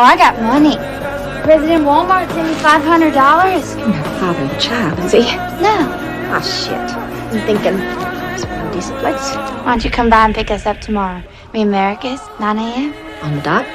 Oh, I got money. President Walmart sent me $500. Your father child, is he? No. Ah, shit. I'm thinking it's a decent place. Why don't you come by and pick us up tomorrow? Me and America's, 9 a.m. On the dot?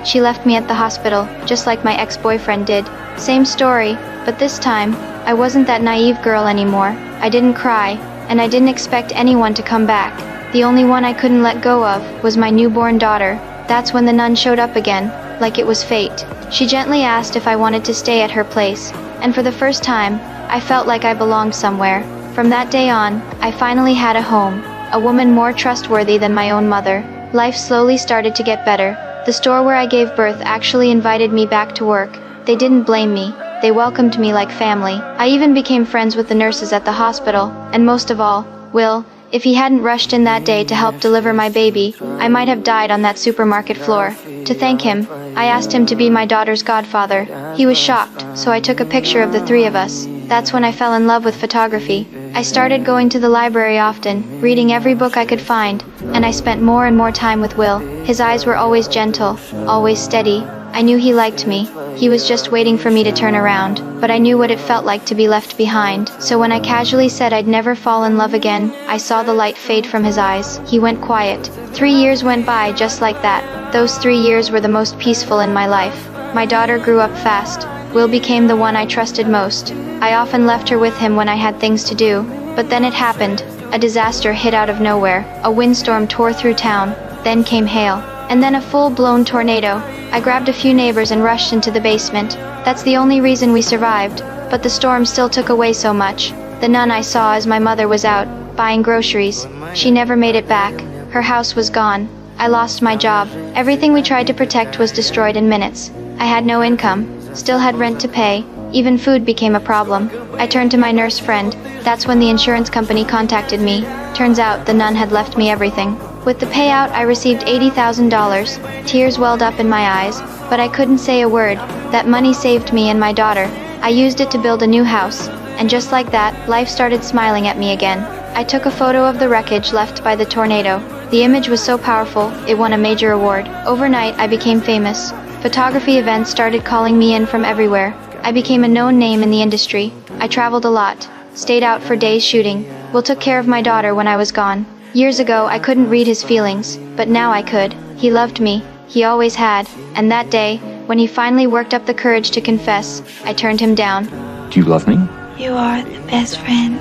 She left me at the hospital, just like my ex-boyfriend did. Same story, but this time, I wasn't that naive girl anymore. I didn't cry, and I didn't expect anyone to come back. The only one I couldn't let go of was my newborn daughter. That's when the nun showed up again, like it was fate. She gently asked if I wanted to stay at her place, and for the first time, I felt like I belonged somewhere. From that day on, I finally had a home, a woman more trustworthy than my own mother. Life slowly started to get better. The store where I gave birth actually invited me back to work. They didn't blame me. They welcomed me like family. I even became friends with the nurses at the hospital, and most of all, Will. If he hadn't rushed in that day to help deliver my baby, I might have died on that supermarket floor. To thank him, I asked him to be my daughter's godfather. He was shocked, so I took a picture of the three of us. That's when I fell in love with photography. I started going to the library often, reading every book I could find, and I spent more and more time with Will. His eyes were always gentle, always steady. I knew he liked me. He was just waiting for me to turn around, but I knew what it felt like to be left behind. So when I casually said I'd never fall in love again, I saw the light fade from his eyes. He went quiet. 3 years went by just like that. Those 3 years were the most peaceful in my life. My daughter grew up fast. Will became the one I trusted most. I often left her with him when I had things to do. But then it happened. A disaster hit out of nowhere. A windstorm tore through town. Then came hail. And then a full-blown tornado. I grabbed a few neighbors and rushed into the basement. That's the only reason we survived. But the storm still took away so much. The nun I saw as my mother was out, buying groceries. She never made it back. Her house was gone. I lost my job. Everything we tried to protect was destroyed in minutes. I had no income. Still had rent to pay. Even food became a problem. I turned to my nurse friend. That's when the insurance company contacted me. Turns out the nun had left me everything. With the payout, I received $80,000. Tears welled up in my eyes, but I couldn't say a word. That money saved me and my daughter. I used it to build a new house. And just like that, life started smiling at me again. I took a photo of the wreckage left by the tornado. The image was so powerful, it won a major award. Overnight, I became famous. Photography events started calling me in from everywhere. I became a known name in the industry. I traveled a lot, stayed out for days shooting. Will took care of my daughter when I was gone. Years ago, I couldn't read his feelings, but now I could. He loved me. He always had. And that day, when he finally worked up the courage to confess, I turned him down. Do you love me? You are the best friend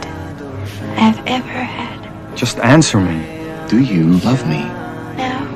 I've ever had. Just answer me. Do you love me? No.